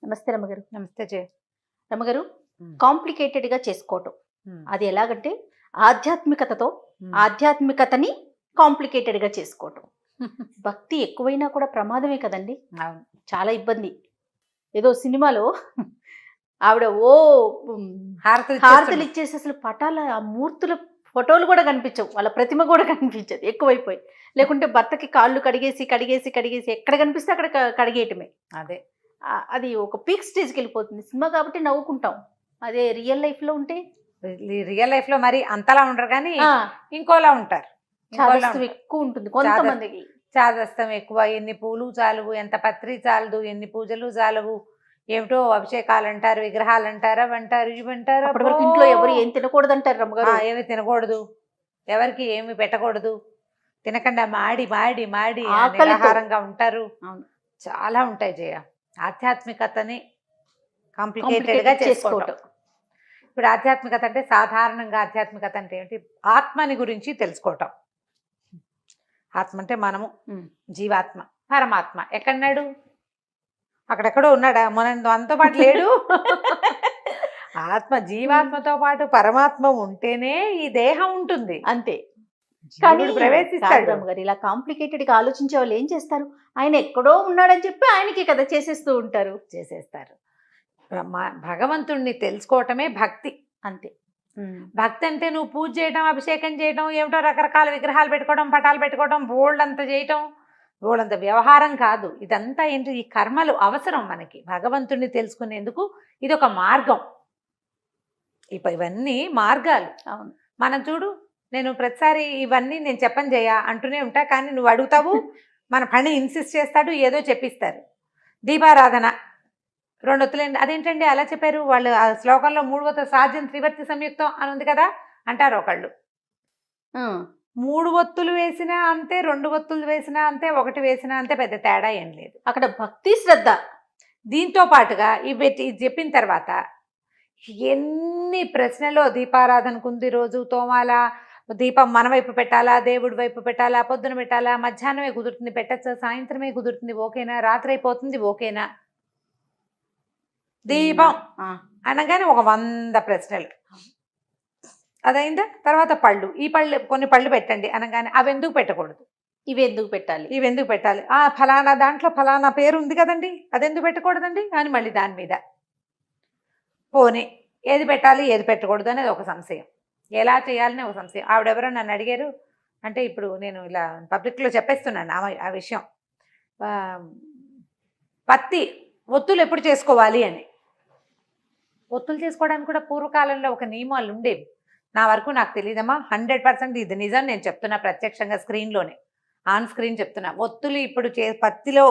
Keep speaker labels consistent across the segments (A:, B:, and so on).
A: నమస్తే రమ్మగారు.
B: నమస్తే జయ.
A: రమ్మగారు,
B: హ్మ్.
A: కాంప్లికేటెడ్‌గా చేసుకోవటం.
B: హ్మ్.
A: అది ఎలాగంటే ఆధ్యాత్మికతతో
B: హ్మ్.
A: ఆధ్యాత్మికతని కాంప్లికేటెడ్‌గా చేసుకోవటం. భక్తి ఎక్కువైనా కూడా ప్రమాదమే కదండీ!
B: అవును.
A: చాలా ఇబ్బంది. ఏదో సినిమాలో ఆవిడ హ్మ్,
B: హారతులు
A: హారతులు
B: ఇచ్చేస్తుండు.
A: ఇచ్చేసి అసలు పటాల ఆ మూర్తుల ఫోటోలు కూడా కనిపించవు. వాళ్ళ ప్రతిమ కూడా కనిపించదు ఎక్కువైపోయి. లేకుంటే భర్తకి కాళ్ళు కడిగేసి ఎక్కడ కనిపిస్తే అక్కడ కడిగేయటమే.
B: అదే.
A: అది ఒక పీక్ స్టేజ్‌కెళ్ళిపోతుంది. సినిమా కాబట్టి నవ్వుకుంటాం. అదే రియల్ లైఫ్‌లో ఉంటే
B: రియల్ లైఫ్‌లో మరి అంతలా ఉండరు గానీ,
A: ఆ!
B: ఇంకోలా ఉంటారు. ఇంకోలా
A: చాదస్తం
B: ఉంటారు.
A: ఎక్కువుంటుంది కొంతమందికి.
B: చాదస్తం ఎక్కువ. ఎన్ని పూలు చాలవు, ఎంత పత్రి చాలదు, ఎన్ని పూజలు చాలవు. ఏమిటో అభిషేకాలంటారు, విగ్రహాలంటారు, అవంటారు, ఇవంటారు.
A: అప్పటి
B: అబ్బో!
A: వరకు ఇంట్లో ఎవరు ఏం తినకూడదంటారు రమ్మగారు.
B: ఏమి తినకూడదు. ఎవరికి ఏమి పెట్టకూడదు. తినకుండా మాడి, మాడి, మాడి
A: ఆకలితో.
B: నిరాహారంగా ఉంటారు.
A: అవును.
B: చాలా ఉంటాయి జయ. ఆధ్యాత్మికతని కాంప్లికేటెడ్‌గా
A: కాంప్లికేటెడ్
B: చేసుకోవటం.
A: చేసుకోవటం.
B: ఇప్పుడు ఆధ్యాత్మికత అంటే సాధారణంగా ఆధ్యాత్మికత అంటే ఏంటి? ఆత్మని గురించి తెలుసుకోవటం. ఆత్మ అంటే మనము,
A: హ్మ్.
B: జీవాత్మ, పరమాత్మ. ఎక్కడున్నాడు? అక్కడెక్కడో ఉన్నాడా? మనతో పాటు లేడు. ఆత్మ జీవాత్మతో పాటు పరమాత్మ ఉంటేనే ఈ దేహం ఉంటుంది.
A: అంతే. కానీ
B: జీవుడు
A: కాదు
B: ప్రవేశిస్తాడు.
A: రమ్మగారు. ఇలా కాంప్లికేటెడ్‌గా ఆలోచించే వాళ్ళు ఏం చేస్తారు? ఆయన ఎక్కడో ఉన్నాడని చెప్పి ఆయనకే కదా చేసేస్తూ ఉంటారు.
B: చేసేస్తారు. భగవంతుణ్ణి తెలుసుకోవటమే భక్తి.
A: అంతే. హ్మ్.
B: భక్తి అంటే నువ్వు పూజ చేయడం, అభిషేకం చేయడం, ఏమిటో రకరకాల విగ్రహాలు పెట్టుకోవడం, పటాలు పెట్టుకోవడం, బోల్డంత చేయటం, బోల్డంత వ్యవహారం కాదు. ఇదంతా ఏంటి? ఈ కర్మలు అవసరం మనకి భగవంతుణ్ణి తెలుసుకునేందుకు. ఇది ఒక మార్గం. ఇవన్నీ మార్గాలు.
A: అవును.
B: మనం చూడు, నేను ప్రతిసారి ఇవన్నీ నేను చెప్పను జయ అంటూనే ఉంటా. కానీ నువ్వు అడుగుతావు, మన పని ఇన్సిస్ట్ చేస్తాడు, ఏదో చెప్పిస్తారు. దీపారాధన 2 ఒత్తులేండి. అదేంటండి అలా చెప్పారు? వాళ్ళు ఆ శ్లోకంలో 3 ఒత్తులు సాధ్యం త్రివర్తి సంయుక్తం అని ఉంది కదా అంటారు ఒకళ్ళు.
A: ఆ!
B: 3 ఒత్తులు వేసినా అంతే, 2 ఒత్తులు వేసినా అంతే, 1 వేసినా అంతే, పెద్ద తేడా ఏం లేదు.
A: అక్కడ భక్తి, శ్రద్ధ.
B: దీంతో పాటుగా ఇది చెప్పిన తర్వాత ఎన్ని ప్రశ్నలో దీపారాధనకు ఉంది రోజు తోమాలా, దీపం మన వైపు పెట్టాలా, దేవుడి వైపు పెట్టాలా, పొద్దున పెట్టాలా, మధ్యాహ్నమే కుదురుతుంది పెట్టచ్చా, సాయంత్రమే కుదురుతుంది ఓకేనా, రాత్రి అయిపోతుంది ఓకేనా, దీపం
A: ఆ!
B: అనగానే ఒక 100 ప్రశ్నలు. అదైందా? తర్వాత పళ్ళు. ఈ పళ్ళు కొన్ని పళ్ళు పెట్టండి అనగానే అవెందుకు పెట్టకూడదు,
A: ఇవెందుకు పెట్టాలి?
B: ఇవెందుకు పెట్టాలి, ఫలానా దాంట్లో ఫలానా పేరు ఉంది కదండి, అదెందుకు పెట్టకూడదండి అని మళ్ళీ దాని మీద పోనీ ఏది పెట్టాలి ఏది పెట్టకూడదు అనేది ఒక సంశయం. ఎలా చేయాలని ఒక సంశయం. ఆవిడెవరో నన్ను అడిగారు. అంటే ఇప్పుడు నేను ఇలా పబ్లిక్లో చెప్పేస్తున్నాను ఆ విషయం. పత్తి ఒత్తులు ఎప్పుడు చేసుకోవాలి అని. ఒత్తులు చేసుకోవడానికి కూడా పూర్వకాలంలో ఒక నియమాలు ఉండేవి. నా వరకు నాకు తెలియదమ్మా. 100% ఇది నిజం. నేను చెప్తున్నా ప్రత్యక్షంగా స్క్రీన్లోనే, ఆన్ స్క్రీన్ చెప్తున్నా. ఒత్తులు ఇప్పుడు పత్తిలో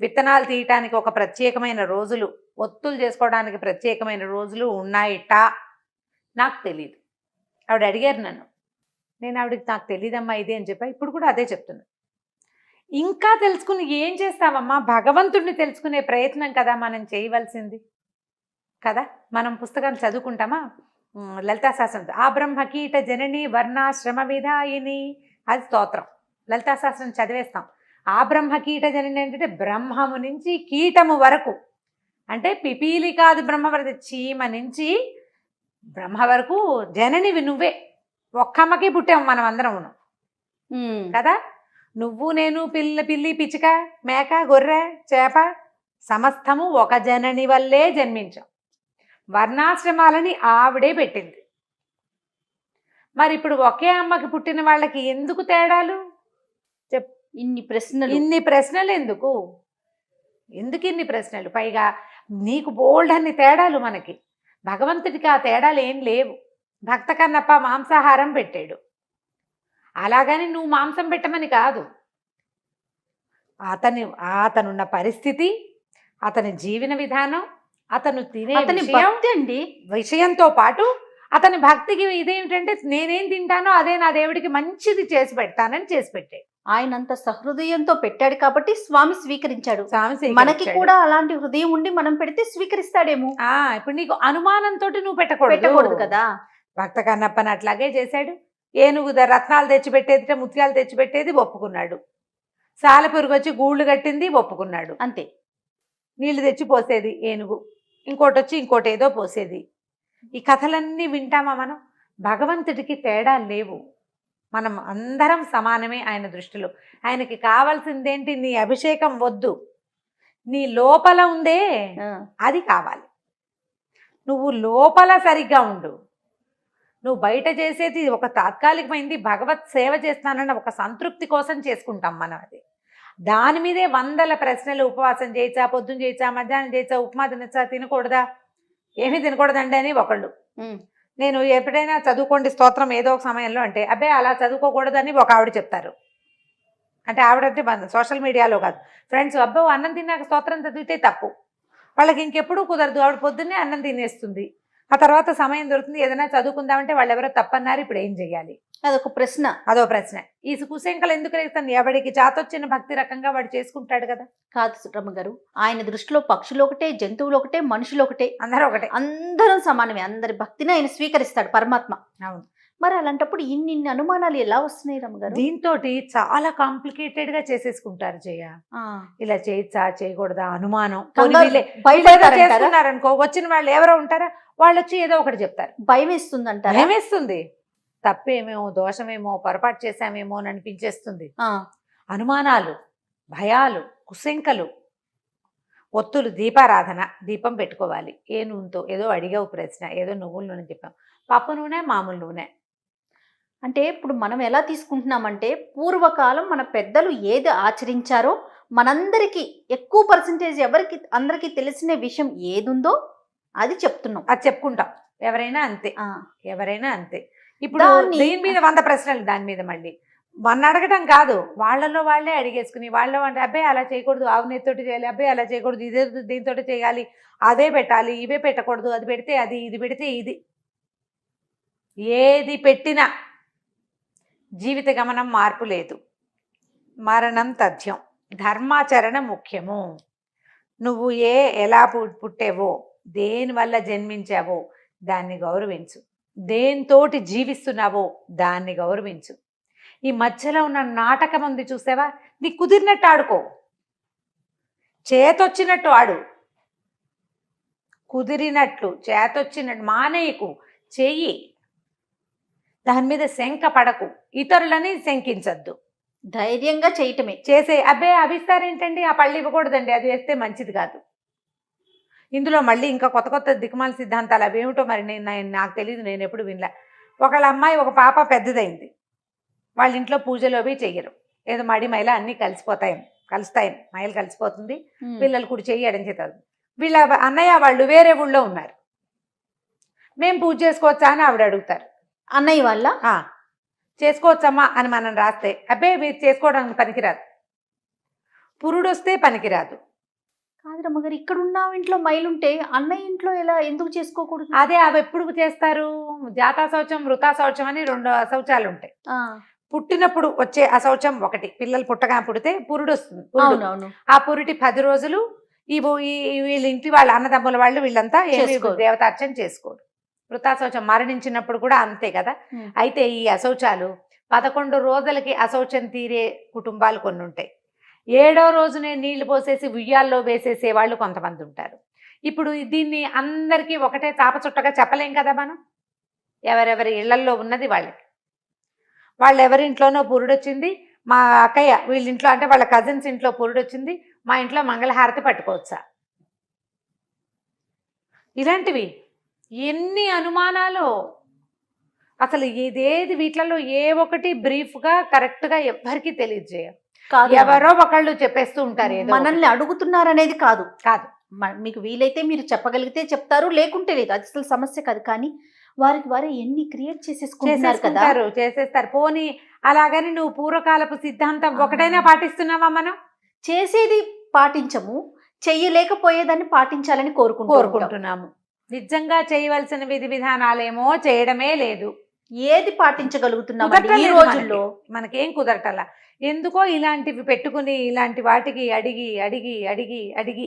B: విత్తనాలు తీయటానికి ఒక ప్రత్యేకమైన రోజులు, ఒత్తులు చేసుకోవడానికి ప్రత్యేకమైన రోజులు ఉన్నాయిట. నాకు తెలియదు. ఆవిడ అడిగారు నన్ను. నేను ఆవిడకి నాకు తెలియదమ్మా ఇది అని చెప్పా. ఇప్పుడు కూడా అదే చెప్తున్నా. ఇంకా తెలుసుకుని ఏం చేస్తామమ్మా? భగవంతుడిని తెలుసుకునే ప్రయత్నం కదా మనం చేయవలసింది కదా. మనం పుస్తకాలు చదువుకుంటామా? లలితా శాస్త్రం, ఆ బ్రహ్మ కీట జనని వర్ణాశ్రమ విధాయిని, అది స్తోత్రం. లలితా శాస్త్రం చదివేస్తాం. ఆ బ్రహ్మ కీట జనని అంటే బ్రహ్మము నుంచి కీటము వరకు, అంటే పిపీలి కాదు బ్రహ్మ వరకు, చీమ నుంచి బ్రహ్మ వరకు జననివి నువ్వే. ఒక్కమ్మకి పుట్టాము మనం అందరం కదా. నువ్వు నేను పిల్లి పిచ్చిక మేక గొర్రె చేప సమస్తము ఒక జనని వల్లే జన్మించాం. వర్ణాశ్రమాలని ఆవిడే పెట్టింది. మరి ఇప్పుడు ఒకే అమ్మకి పుట్టిన వాళ్ళకి ఎందుకు తేడాలు? ఇన్ని ప్రశ్నలు ఎందుకు ఇన్ని ప్రశ్నలు? పైగా నీకు బోల్డ్ అన్ని తేడాలు. మనకి భగవంతుడికి ఆ తేడాలు ఏం లేవు. భక్త కన్నప్ప మాంసాహారం పెట్టాడు, అలాగని నువ్వు మాంసం పెట్టమని కాదు. అతనున్న పరిస్థితి, అతని జీవన విధానం, అతను తినే విషయంతో పాటు అతని భక్తికి ఇదేమిటంటే నేనేం తింటానో అదే నా దేవుడికి మంచిది చేసి పెడతానని చేసి పెట్టాడు.
A: ఆయనంత సహృదయంతో పెట్టాడు కాబట్టి స్వామి స్వీకరించాడు. మనకి కూడా అలాంటి హృదయం ఉండి మనం పెడితే స్వీకరిస్తాడేమో.
B: ఇప్పుడు నీకు అనుమానంతో నువ్వు పెట్టకూడదు
A: కదా.
B: భక్త కన్నప్పని అట్లాగే చేశాడు. ఏనుగు రత్నాలు తెచ్చిపెట్టేది, ముత్యాలు తెచ్చిపెట్టేది ఒప్పుకున్నాడు. సాలెపురుగు వచ్చి గూళ్ళు కట్టింది ఒప్పుకున్నాడు.
A: అంతే.
B: నీళ్లు తెచ్చి పోసేది ఏనుగు, ఇంకోటి వచ్చి ఇంకోటి ఏదో పోసేది. ఈ కథలన్నీ వింటామా మనం? భగవంతుడికి తేడా లేవు, మనం అందరం సమానమే ఆయన దృష్టిలో. ఆయనకి కావాల్సిందేంటి? నీ అభిషేకం వద్దు, నీ లోపల ఉందే అది కావాలి. నువ్వు లోపల సరిగ్గా ఉండు. నువ్వు బయట చేసేది ఒక తాత్కాలికమైంది, భగవత్ సేవ చేస్తున్నానన్న ఒక సంతృప్తి కోసం చేసుకుంటాం మనం. అది దాని మీదే వందల ప్రశ్నలు. ఉపవాసం చేయొచ్చా, పొద్దున్న చేయొచ్చా, మధ్యాహ్నం చేయొచ్చా, ఉప్మా తినచ్చా, తినకూడదా, ఏమీ తినకూడదండి అని ఒకళ్ళు. నేను ఎప్పుడైనా చదువుకోండి స్తోత్రం ఏదో ఒక సమయంలో అంటే, అబ్బే అలా చదువుకోకూడదని ఒక ఆవిడ చెప్తారు. అంటే ఆవిడంటే సోషల్ మీడియాలో కాదు, ఫ్రెండ్స్, అబ్బో అన్నం తిన్నాక స్తోత్రం చదివితే తప్పు. వాళ్ళకి ఇంకెప్పుడు కుదరదు. ఆవిడ పొద్దున్నే అన్నం తినేస్తుంది, ఆ తర్వాత సమయం దొరుకుతుంది, ఏదైనా చదువుకుందామంటే వాళ్ళు ఎవరో తప్పన్నారు, ఇప్పుడు ఏం చెయ్యాలి?
A: అదొక ప్రశ్న.
B: అదో ప్రశ్న. ఈ కుశంకలు ఎందుకు రేస్తాను? ఎవడికి చాతొచ్చిన భక్తి రకంగా వాడు చేసుకుంటాడు కదా.
A: కాదు రమ్మగారు, ఆయన దృష్టిలో పక్షులు ఒకటే, జంతువులు ఒకటే, మనుషులు ఒకటే,
B: అందరూ ఒకటే,
A: అందరం సమానమే. అందరి భక్తిని ఆయన స్వీకరిస్తాడు పరమాత్మ.
B: అవును.
A: మరి అలాంటప్పుడు ఇన్ని అనుమానాలు ఎలా వస్తున్నాయి రమ్మగారు?
B: దీంతో చాలా కాంప్లికేటెడ్ గా చేసేసుకుంటారు. ఇలా చేయొచ్చా, చేయకూడదా, అనుమానం. అనుకో, వచ్చిన వాళ్ళు ఎవరో ఉంటారా, వాళ్ళు వచ్చి ఏదో ఒకటి చెప్తారు.
A: భయం వేస్తుందంటారా?
B: భయం వేస్తుంది. తప్పేమేమో, దోషమేమో, పొరపాటు చేశామేమో అని అనిపించేస్తుంది. అనుమానాలు, భయాలు, కుశంకలు. ఒత్తులు, దీపారాధన, దీపం పెట్టుకోవాలి ఏ నూనెతో. ఏదో అడిగావు ప్రశ్న, ఏదో నువ్వుల నూనె చెప్పాం, పప్పు నూనె, మామూలు నూనె.
A: అంటే ఇప్పుడు మనం ఎలా తీసుకుంటున్నామంటే, పూర్వకాలం మన పెద్దలు ఏది ఆచరించారో మనందరికీ ఎక్కువ పర్సంటేజ్ ఎవరికి అందరికీ తెలిసిన విషయం ఏదుందో అది చెప్తున్నాం,
B: అది చెప్పుకుంటాం. ఎవరైనా అంతే, ఎవరైనా అంతే. ఇప్పుడు దీని మీద 100 ప్రశ్నలు, దాని మీద మళ్ళీ మన అడగటం కాదు, వాళ్ళలో వాళ్ళే అడిగేసుకుని, వాళ్ళలో అంటే అబ్బాయి అలా చేయకూడదు, ఆవు నెయ్యితోటి చేయాలి, అబ్బాయి అలా చేయకూడదు, ఇదే దీంతో చేయాలి, అదే పెట్టాలి, ఇవే పెట్టకూడదు, అది పెడితే అది, ఇది పెడితే ఇది. ఏది పెట్టినా జీవిత గమనం మార్పు లేదు, మరణం తథ్యం, ధర్మాచరణ ముఖ్యము. నువ్వు ఎలా పుట్టేవో, దేనివల్ల జన్మించావో దాన్ని గౌరవించు, దేనితోటి జీవిస్తున్నావో దాన్ని గౌరవించు. ఈ మధ్యలో ఉన్న నాటకం ఉంది చూసావా, నీకు కుదిరినట్టు ఆడుకో, చేతొచ్చినట్టు ఆడు, కుదిరినట్లు చేతొచ్చినట్టు మానేయకు, చెయ్యి. దాని మీద శంక పడకు, ఇతరులని శంకించద్దు,
A: ధైర్యంగా చేయటమే.
B: చేసే అబ్బే అభిస్తారేంటండి, ఆ పళ్ళు ఇవ్వకూడదండి, అది వేస్తే మంచిది కాదు. ఇందులో మళ్ళీ ఇంకా కొత్త కొత్త దిక్కుమాల సిద్ధాంతాలు అవి ఏమిటో మరి నాకు తెలియదు, నేను ఎప్పుడు వినలే. ఒకళ్ళ అమ్మాయి, ఒక పాప పెద్దదైంది, వాళ్ళ ఇంట్లో పూజలు అవి చెయ్యరు, ఏదో మడి మైల అన్నీ కలుస్తాయి, మైలు కలిసిపోతుంది, పిల్లలు కూడా చెయ్యడం చేస్తారు. వీళ్ళ అన్నయ్య వాళ్ళు వేరే ఊళ్ళో ఉన్నారు, మేము పూజ చేసుకోవచ్చా అని ఆవిడ అడుగుతారు.
A: అన్నయ్య వాళ్ళ
B: చేసుకోవచ్చమ్మా అని మనం రాస్తే, అబ్బే మీరు చేసుకోవడానికి పనికిరాదు, పురుడు వస్తే పనికిరాదు.
A: కాదు రమ్మగారు, ఇక్కడ ఉన్న ఇంట్లో మైలుంటే అన్నయ్య ఇంట్లో ఎలా, ఎందుకు చేసుకోకూడదు?
B: అదే అవి ఎప్పుడు చేస్తారు, జాతా శౌచం, వృతా శౌచం అని 2 అశౌచాలు ఉంటాయి. పుట్టినప్పుడు వచ్చే అశౌచం ఒకటి, పిల్లలు పుడితే పురుడు వస్తుంది. ఆ పురిటి 10 రోజులు వీళ్ళ ఇంటి వాళ్ళ అన్నదమ్ముల వాళ్ళు వీళ్ళంతా దేవతార్చన చేసుకోరు. వృతాశౌచం మరణించినప్పుడు కూడా అంతే కదా. అయితే ఈ అశౌచాలు 11 రోజులకి అశౌచం తీరే కుటుంబాలు కొన్ని ఉంటాయి. 7వ రోజునే నీళ్లు పోసేసి ఉయ్యాల్లో వేసేసే వాళ్ళు కొంతమంది ఉంటారు. ఇప్పుడు దీన్ని అందరికీ ఒకటే చాపచుట్టగా చెప్పలేం కదా మనం. ఎవరెవరి ఇళ్లల్లో ఉన్నది వాళ్ళు ఎవరింట్లోనో పురుడొచ్చింది, మా అక్కయ్య వీళ్ళ ఇంట్లో అంటే వాళ్ళ కజిన్స్ ఇంట్లో పురుడొచ్చింది, మా ఇంట్లో మంగళహారతి పట్టుకోవచ్చా, ఇలాంటివి ఎన్ని అనుమానాలు. అసలు ఇదేది వీటిలలో ఏ ఒకటి బ్రీఫ్గా కరెక్ట్గా ఎవ్వరికి తెలియజేయ, ఎవరో ఒకళ్ళు చెప్పేస్తూ ఉంటారు.
A: మనల్ని అడుగుతున్నారనేది కాదు, మీకు వీలైతే మీరు చెప్పగలిగితే చెప్తారు, లేకుంటే లేదు, అది అసలు సమస్య కాదు. కానీ వారికి వారే ఎన్ని క్రియేట్
B: చేసేస్తారు. పోనీ అలాగని నువ్వు పూర్వకాలపు సిద్ధాంతం ఒకటైనా పాటిస్తున్నావా? మనం
A: చేసేది పాటించము, చెయ్యలేకపోయేదాన్ని పాటించాలని కోరుకుంటున్నాము.
B: నిజంగా చేయవలసిన విధి విధానాలేమో చేయడమే లేదు.
A: ఏది పాటించగలుగుతున్నాం ఈ రోజుల్లో?
B: మనకేం కుదరటలా. ఎందుకో ఇలాంటివి పెట్టుకుని ఇలాంటి వాటికి అడిగి అడిగి అడిగి అడిగి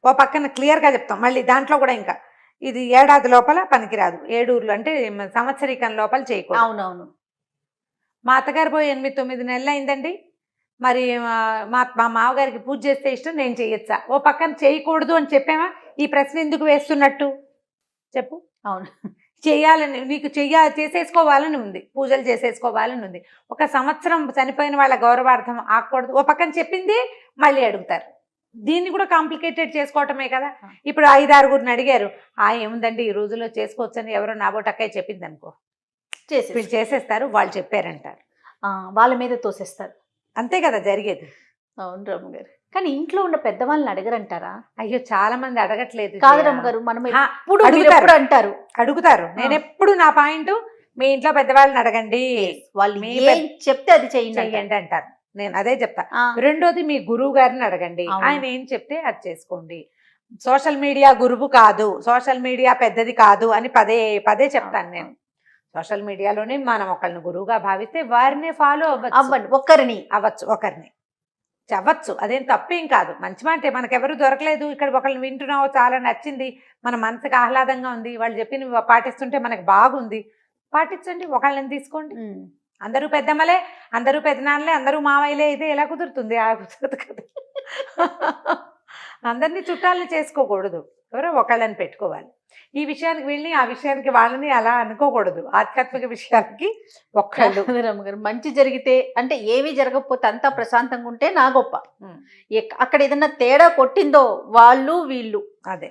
B: ఓ పక్కన క్లియర్గా చెప్తాం. మళ్ళీ దాంట్లో కూడా ఇంకా ఇది ఏడాది లోపల పనికిరాదు, 7 ఊర్లు అంటే సంవత్సరీకం లోపల చేయకూడదు.
A: అవునవును.
B: మా అత్తగారు పోయి 8-9 నెలలు అయిందండి. మరి మా మామగారికి పూజ చేస్తే ఇష్టం, నేను చేయొచ్చా? ఓ పక్కన చేయకూడదు అని చెప్పామా? ఈ ప్రశ్న ఎందుకు వేస్తున్నట్టు చెప్పు.
A: అవును.
B: చేయాలని నీకు చేసేసుకోవాలని ఉంది, పూజలు చేసేసుకోవాలని ఉంది. ఒక సంవత్సరం చనిపోయిన వాళ్ళ గౌరవార్థం ఆకూడదు, ఓ పక్కన చెప్పింది మళ్ళీ అడుగుతారు. దీన్ని కూడా కాంప్లికేటెడ్ చేసుకోవటమే కదా. ఇప్పుడు 5-6 అడిగారు, ఏముందండి ఈ రోజుల్లో చేసుకోవచ్చని ఎవరో నాబోటక్కయ్య చెప్పింది అనుకో, వీళ్ళు చేసేస్తారు, వాళ్ళు చెప్పారంటారు,
A: వాళ్ళ మీద తోసేస్తారు.
B: అంతే కదా జరిగేది.
A: అవును రమ్మగారు. కానీ ఇంట్లో ఉన్న పెద్దవాళ్ళని అడగరంటారా?
B: అయ్యో చాలా మంది అడగట్లేదు.
A: కాదు రమ్మగారు, మనం ఎప్పుడు అంటారు,
B: అడుగుతారు. నేను ఎప్పుడు నా పాయింట్, మీ ఇంట్లో పెద్దవాళ్ళని అడగండి,
A: వాళ్ళు చెప్తే అది చెయ్యండి
B: అంటారు. నేను అదే చెప్తా. రెండోది మీ గురువు గారిని అడగండి, ఆయన ఏం చెప్తే అది చేసుకోండి. సోషల్ మీడియా గురువు కాదు, సోషల్ మీడియా పెద్దది కాదు అని పదే పదే చెప్తాను నేను. సోషల్ మీడియాలోనే మనం ఒకరిని గురువుగా భావిస్తే వారినే ఫాలో అవ్వండి, ఒకరిని అవ్వచ్చు, అదేం తప్పేం కాదు, మంచి మాటే. మనకెవరు దొరకలేదు, ఇక్కడ ఒకరిని వింటున్నావు, చాలా నచ్చింది, మన మనసుకు ఆహ్లాదంగా ఉంది, వాళ్ళు చెప్పిన పాటిస్తుంటే మనకు బాగుంది, పాటించండి, ఒకళ్ళని తీసుకోండి. అందరూ పెద్దమ్మలే, అందరూ పెద్దనాన్నలే, అందరూ మావయ్యలే, అయితే ఎలా కుదురుతుంది? కుదరదు కదా. అందరినీ చుట్టాలని చేసుకోకూడదు, ఎవరో ఒకళ్ళని పెట్టుకోవాలి. ఈ విషయానికి వెళ్ళి ఆ విషయానికి వాళ్ళని అలా అనుకోకూడదు. ఆధ్యాత్మిక విషయానికి ఒక్కళ్ళు.
A: మంచి జరిగితే అంటే ఏమీ జరగకపోతే అంతా ప్రశాంతంగా ఉంటే నా గొప్ప. అక్కడ ఏదన్నా తేడా కొట్టిందో వాళ్ళు వీళ్ళు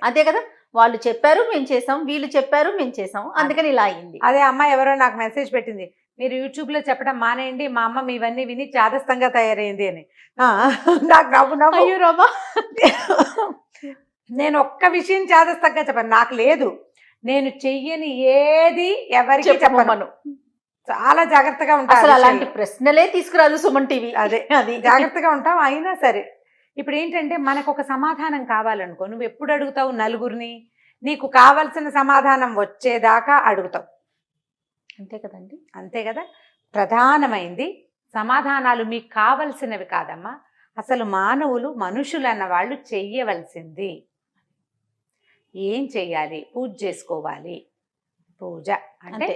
A: అదే కదా, వాళ్ళు చెప్పారు మేము చేసాం, వీళ్ళు చెప్పారు మేము చేసాం, అందుకని ఇలా అయింది.
B: అదే అమ్మాయి ఎవరో నాకు మెసేజ్ పెట్టింది, మీరు యూట్యూబ్లో చెప్పడం మానేయండి, మా అమ్మ మీవన్నీ విని చాదస్తంగా తయారైంది అని. నాకు నవ్వు
A: అయ్యో రామా.
B: నేను ఒక్క విషయం చాదస్తంగా చెప్పాను, నాకు లేదు, నేను చెయ్యని ఏది ఎవరికి చెప్పను, చాలా జాగ్రత్తగా ఉంటాను.
A: అసలు అలాంటి ప్రశ్నలే తీసుకురాదు సుమన్ టీవీ.
B: అదే అది జాగ్రత్తగా ఉంటాం. అయినా సరే ఇప్పుడు ఏంటంటే మనకు ఒక సమాధానం కావాలనుకో, నువ్వు ఎప్పుడు అడుగుతావు నలుగురిని? నీకు కావాల్సిన సమాధానం వచ్చేదాకా అడుగుతావు,
A: అంతే కదండి.
B: అంతే కదా. ప్రధానమైంది సమాధానాలు మీకు కావలసినవి కాదమ్మా, అసలు మానవులు, మనుషులు అన్న వాళ్ళు చెయ్యవలసింది ఏం చెయ్యాలి? పూజ చేసుకోవాలి. పూజ అంటే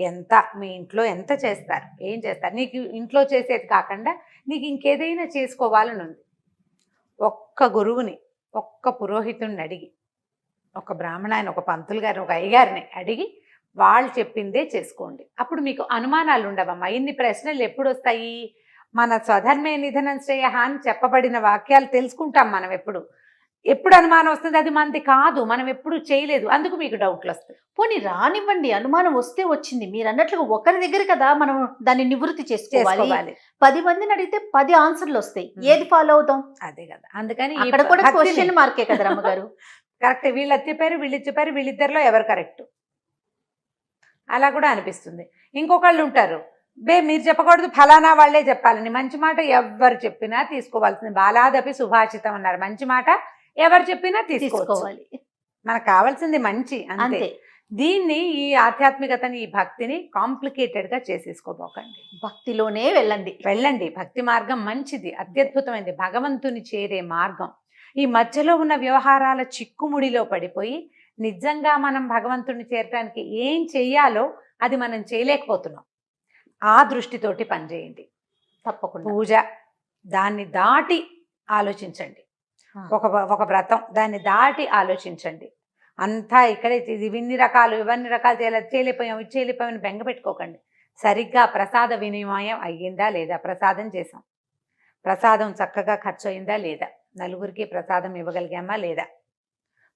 B: ఎంత, మీ ఇంట్లో ఎంత చేస్తారు, ఏం చేస్తారు, నీకు ఇంట్లో చేసేది కాకుండా నీకు ఇంకేదైనా చేసుకోవాలని ఉంది, ఒక్క గురువుని, ఒక్క పురోహితుడిని అడిగి, ఒక బ్రాహ్మణాయన, ఒక పంతులు గారిని, ఒక అయ్యగారిని అడిగి వాళ్ళు చెప్పిందే చేసుకోండి. అప్పుడు మీకు అనుమానాలు ఉండవమ్మా. ఇన్ని ప్రశ్నలు ఎప్పుడు వస్తాయి? మన స్వధర్మే నిధనం శ్రేయ అని చెప్పబడిన వాక్యాలు తెలుసుకుంటాం మనం. ఎప్పుడు అనుమానం వస్తుంది, అది మనది కాదు, మనం ఎప్పుడు చేయలేదు, అందుకు మీకు డౌట్లు వస్తాయి.
A: పోనీ రానివ్వండి, అనుమానం వస్తే వచ్చింది. మీరు అన్నట్లుగా ఒకరి దగ్గర కదా మనం దాన్ని నివృత్తి చేసుకోవాలి. 10 మందిని అడిగితే 10 ఆన్సర్లు వస్తాయి, ఏది ఫాలో అవుతాం?
B: అదే కదా, అందుకని
A: అక్కడ కూడా క్వశ్చన్ మార్కే కదా రమ్మగారు.
B: కరెక్ట్, వీళ్ళు చెప్పారు, వీళ్ళు చెప్పారు, వీళ్ళిద్దరిలో ఎవరు కరెక్ట్ అలా కూడా అనిపిస్తుంది. ఇంకొకళ్ళు ఉంటారు, మీరు చెప్పకూడదు, ఫలానా వాళ్ళే చెప్పాలని. మంచి మాట ఎవరు చెప్పినా తీసుకోవాల్సింది. బాలాదపి సుభాషితం అన్నారు, మంచి మాట ఎవరు చెప్పినా తీసుకోవాలి. మనకు కావాల్సింది మంచి, అంతే. దీన్ని, ఈ ఆధ్యాత్మికతని, ఈ భక్తిని కాంప్లికేటెడ్ గా చేసేసుకోబోకండి.
A: భక్తిలోనే వెళ్ళండి.
B: భక్తి మార్గం మంచిది, అత్యద్భుతమైనది, భగవంతుని చేరే మార్గం. ఈ మధ్యలో ఉన్న వ్యవహారాల చిక్కుముడిలో పడిపోయి నిజంగా మనం భగవంతుని చేరడానికి ఏం చెయ్యాలో అది మనం చేయలేకపోతున్నాం. ఆ దృష్టితోటి పనిచేయండి
A: తప్పకుండా.
B: పూజ, దాన్ని దాటి ఆలోచించండి. ఒక వ్రతం, దాన్ని దాటి ఆలోచించండి. అంతా ఇక్కడే ఇవన్నీ రకాలు చేయలేకపోయాం బెంగ పెట్టుకోకండి. సరిగ్గా ప్రసాద వినిమయం అయ్యిందా లేదా, ప్రసాదం చేసాం, ప్రసాదం చక్కగా ఖర్చు అయిందా లేదా, నలుగురికి ప్రసాదం ఇవ్వగలిగామా లేదా,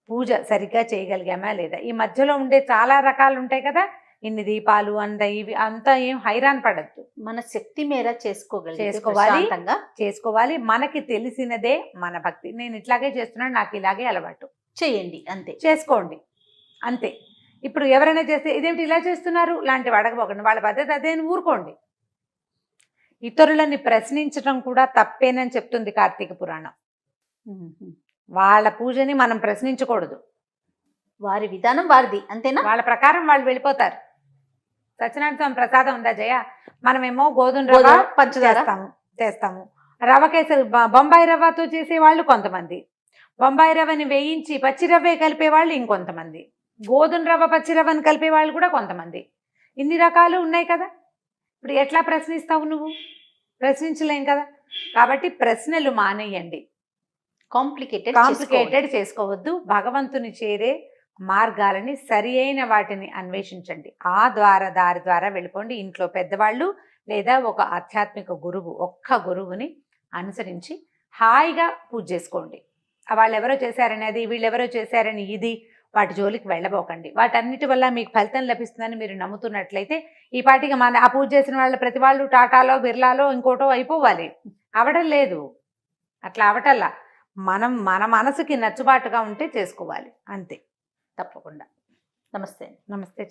B: పూజ సరిగ్గా చేయగలిగామా లేదా. ఈ మధ్యలో ఉండే చాలా రకాలు ఉంటాయి కదా, ఇన్ని దీపాలు ఇవి అంతా ఏం హైరాన్ పడద్దు, మన శక్తి మేర చేసుకోవాలి. మనకి తెలిసినదే మన భక్తి. నేను ఇట్లాగే చేస్తున్నాను, నాకు ఇలాగే అలవాటు, చేయండి, అంతే, చేసుకోండి, అంతే. ఇప్పుడు ఎవరైనా చేస్తే ఇదేమిటి ఇలా చేస్తున్నారు లాంటివి అడగబోకండి, వాళ్ళ పద్ధతి అదేని ఊరుకోండి. ఇతరులని ప్రశ్నించడం కూడా తప్పేనని చెప్తుంది కార్తీక పురాణం. వాళ్ళ పూజని మనం ప్రశ్నించకూడదు, వారి విధానం వారిది, అంతేనా, వాళ్ళ ప్రకారం వాళ్ళు వెళ్ళిపోతారు. సత్యనారాయణ స్వామి ప్రసాదం ఉందా జయ, మనమేమో గోధుమ రవ్వ పంచదార చేస్తాము, రవ్వ కేసరి బొంబాయి రవ్వతో చేసేవాళ్ళు కొంతమంది, బొంబాయి రవ్వని వేయించి పచ్చి రవ్వే కలిపేవాళ్ళు ఇంకొంతమంది, గోధుమ రవ్వ పచ్చి రవ్వని కలిపేవాళ్ళు కూడా కొంతమంది. ఇన్ని రకాలు ఉన్నాయి కదా. ఇప్పుడు ఎట్లా ప్రశ్నిస్తావు నువ్వు? ప్రశ్నించలేం కదా. కాబట్టి ప్రశ్నలు మానేయండి, కాంప్లికేటెడ్ చేసుకోవద్దు. భగవంతుని చేరే మార్గాలని సరి అయిన వాటిని అన్వేషించండి. ఆ దారి ద్వారా వెళ్ళిపోండి. ఇంట్లో పెద్దవాళ్ళు లేదా ఒక ఆధ్యాత్మిక గురువు, ఒక్క గురువుని అనుసరించి హాయిగా పూజ చేసుకోండి. వాళ్ళు ఎవరో చేశారని అది, వీళ్ళెవరో చేశారని ఇది, వాటి జోలికి వెళ్ళబోకండి. వాటన్నిటి వల్ల మీకు ఫలితం లభిస్తుందని మీరు నమ్ముతున్నట్లయితే ఈ పాటికి ఆ పూజ చేసిన వాళ్ళ ప్రతి వాళ్ళు టాటాలో బిర్లాలో ఇంకోటో అయిపోవాలి. అవడం లేదు, అట్లా అవటల్లా. మన మనసుకి నచ్చుబాటుగా ఉంటే చేసుకోవాలి అంతే, తప్పకుండా.
A: నమస్తే.
B: నమస్తే.